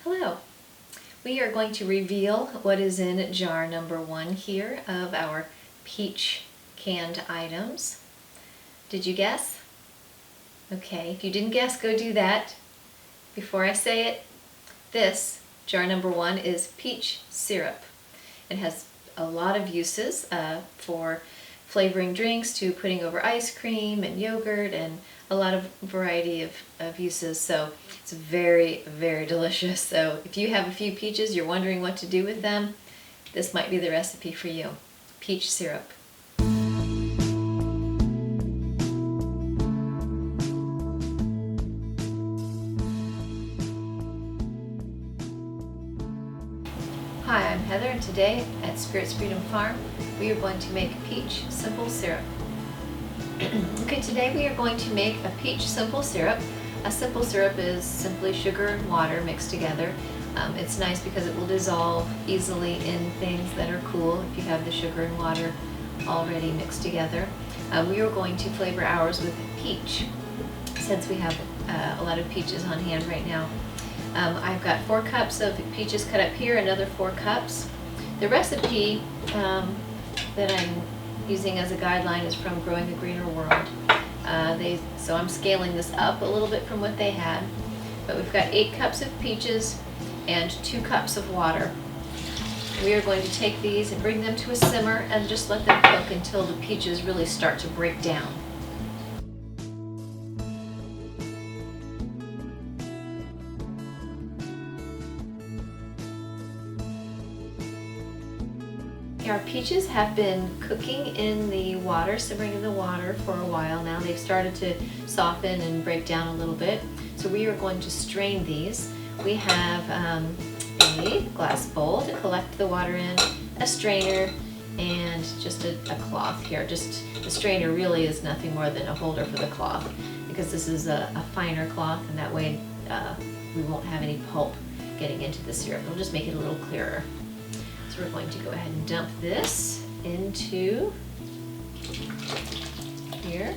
Hello. We are going to reveal what is in jar number 1 here of our peach canned items. Did you guess? Okay, if you didn't guess, go do that. Before I say it, this, jar number 1, is peach syrup. It has a lot of uses for flavoring drinks to putting over ice cream and yogurt and a lot of variety of uses. So it's very, very delicious. So if you have a few peaches, you're wondering what to do with them, this might be the recipe for you. Peach syrup. Hi, I'm Heather, and today at Spirits Freedom Farm we are going to make peach simple syrup. Okay, today we are going to make a peach simple syrup. A simple syrup is simply sugar and water mixed together. It's nice because it will dissolve easily in things that are cool if you have the sugar and water already mixed together. We are going to flavor ours with peach since we have a lot of peaches on hand right now. I've got 4 cups of peaches cut up here, another 4 cups. The recipe that I'm using as a guideline is from Growing a Greener World. So I'm scaling this up a little bit from what they had. But we've got 8 cups of peaches and 2 cups of water. We are going to take these and bring them to a simmer and just let them cook until the peaches really start to break down. Our peaches have been cooking in the water, simmering in the water for a while now. They've started to soften and break down a little bit. So we are going to strain these. We have a glass bowl to collect the water in, a strainer, and just a cloth here. Just the strainer really is nothing more than a holder for the cloth because this is a finer cloth, and that way we won't have any pulp getting into the syrup. It'll just make it a little clearer. So we're going to go ahead and dump this into here,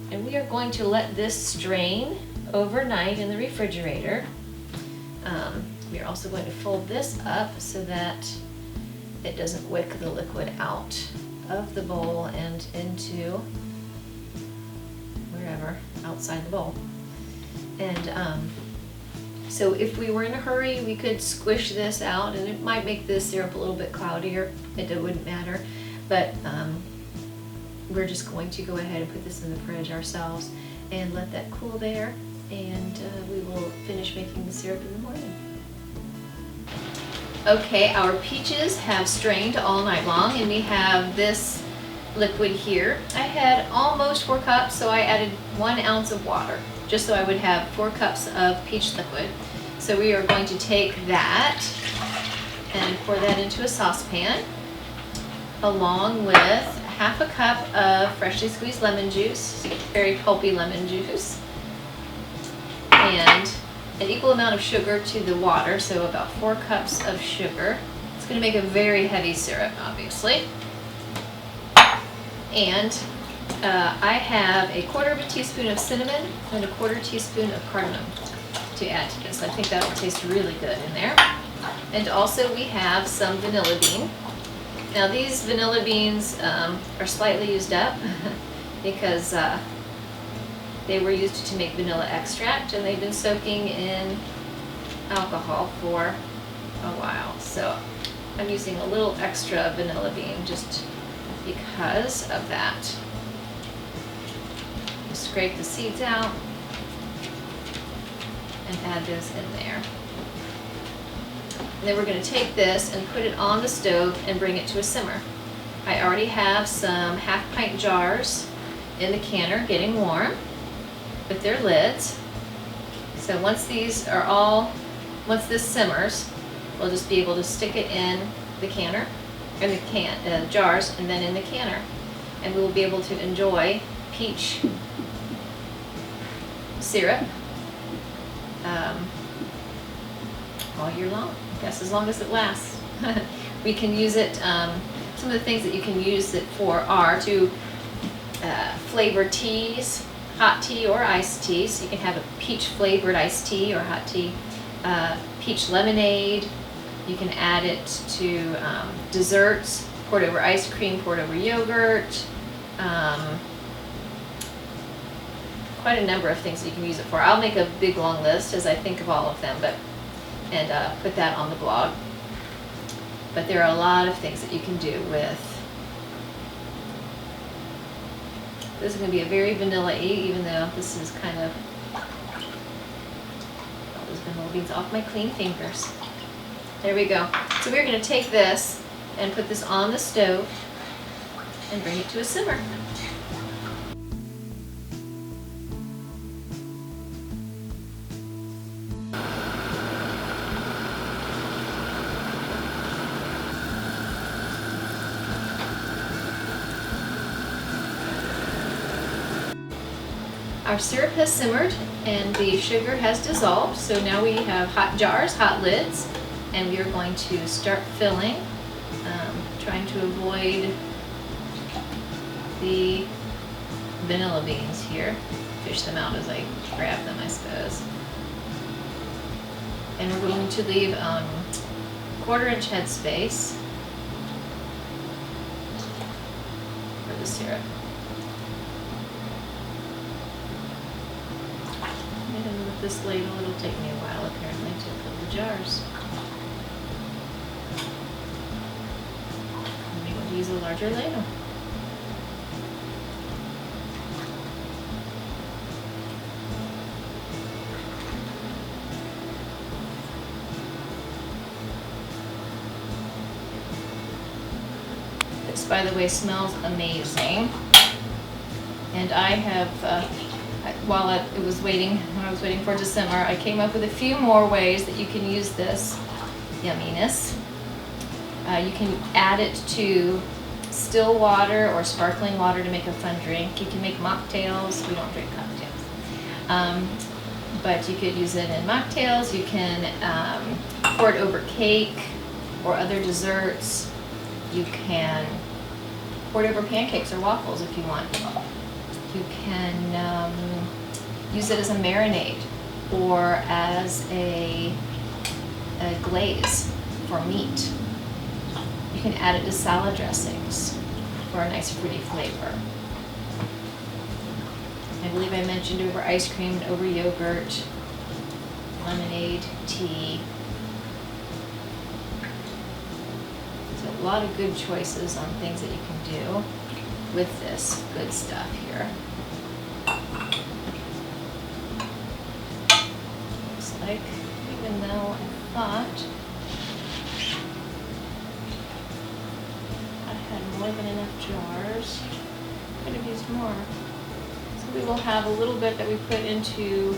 and we are going to let this strain overnight in the refrigerator. We are also going to fold this up so that it doesn't wick the liquid out of the bowl and into wherever outside the bowl. And so if we were in a hurry, we could squish this out, and it might make the syrup a little bit cloudier. It wouldn't matter, but we're just going to go ahead and put this in the fridge ourselves and let that cool there, and we will finish making the syrup in the morning. Okay, our peaches have strained all night long, and we have this liquid here. I had almost 4 cups, so I added 1 ounce of water, just so I would have 4 cups of peach liquid. So we are going to take that and pour that into a saucepan, along with half a cup of freshly squeezed lemon juice, very pulpy lemon juice, and an equal amount of sugar to the water, so about 4 cups of sugar. It's going to make a very heavy syrup, obviously. And I have a 1/4 teaspoon of cinnamon and a 1/4 teaspoon of cardamom to add to this. I think that will taste really good in there. And also we have some vanilla bean. Now these vanilla beans are slightly used up because they were used to make vanilla extract, and they've been soaking in alcohol for a while. So I'm using a little extra vanilla bean just because of that. Scrape the seeds out and add this in there. And then we're going to take this and put it on the stove and bring it to a simmer. I already have some 1/2 pint jars in the canner getting warm with their lids. So once this simmers, we'll just be able to stick it in the canner, in the jars, and then in the canner, and we will be able to enjoy peach syrup all year long. I guess as long as it lasts. We can use it. Some of the things that you can use it for are to flavor teas, hot tea or iced tea. So you can have a peach flavored iced tea or hot tea. peach lemonade. You can add it to desserts, poured over ice cream, poured over yogurt. Quite a number of things that you can use it for. I'll make a big long list as I think of all of them, and put that on the blog. But there are a lot of things that you can do with. This is going to be a very vanilla-y, even though this is kind of all those vanilla beans off my clean fingers. There we go. So we're going to take this and put this on the stove and bring it to a simmer. Our syrup has simmered and the sugar has dissolved, so now we have hot jars, hot lids, and we are going to start filling, trying to avoid the vanilla beans here. Fish them out as I grab them, I suppose. And we're going to leave 1/4 inch headspace for the syrup. And with this ladle, it'll take me a while apparently to fill the jars. I'm going to use a larger ladle. This, by the way, smells amazing. And I have, while it was waiting, when I was waiting for it to simmer, I came up with a few more ways that you can use this yumminess. You can add it to still water or sparkling water to make a fun drink. You can make mocktails. We don't drink cocktails. But you could use it in mocktails. You can pour it over cake or other desserts. You can pour it over pancakes or waffles if you want. You can use it as a marinade or as a glaze for meat. You can add it to salad dressings for a nice fruity flavor. I believe I mentioned over ice cream, over yogurt, lemonade, tea. So a lot of good choices on things that you can do with this good stuff here. Looks like, even though I thought I had more than enough jars, I could have used more. So we will have a little bit that we put into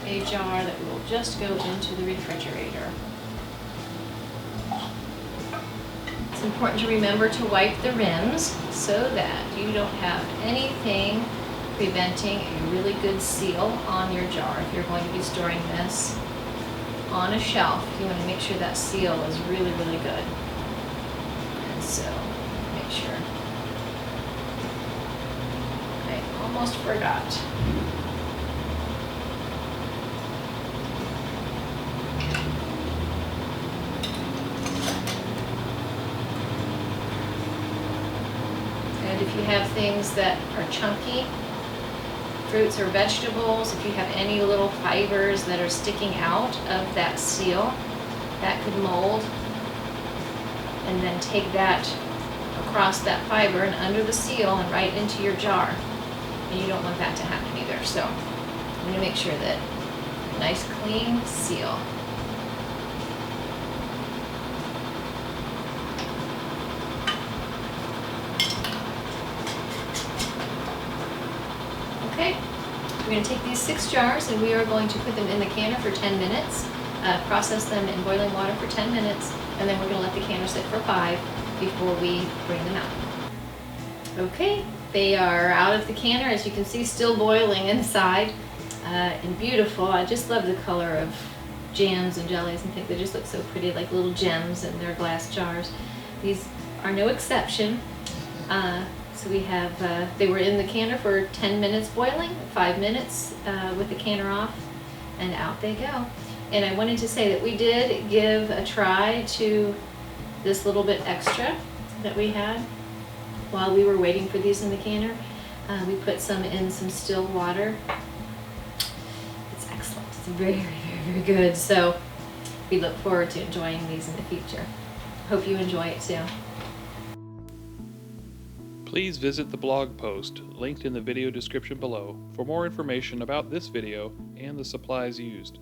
a jar that will just go into the refrigerator. It's important to remember to wipe the rims so that you don't have anything preventing a really good seal on your jar. If you're going to be storing this on a shelf, you want to make sure that seal is really, really good. And so, make sure. I almost forgot. If you have things that are chunky, fruits or vegetables, if you have any little fibers that are sticking out of that seal, that could mold and then take that across that fiber and under the seal and right into your jar. And you don't want that to happen either. So I'm going to make sure that nice clean seal. Okay, we're going to take these 6 jars and we are going to put them in the canner for 10 minutes, process them in boiling water for 10 minutes, and then we're going to let the canner sit for 5 before we bring them out. Okay, they are out of the canner, as you can see, still boiling inside, and beautiful. I just love the color of jams and jellies and things. They just look so pretty, like little gems in their glass jars. These are no exception. So we have, they were in the canner for 10 minutes boiling, 5 minutes with the canner off, and out they go. And I wanted to say that we did give a try to this little bit extra that we had while we were waiting for these in the canner. We put some in some still water. It's excellent. It's very, very, very good. So we look forward to enjoying these in the future. Hope you enjoy it too. Please visit the blog post linked in the video description below for more information about this video and the supplies used.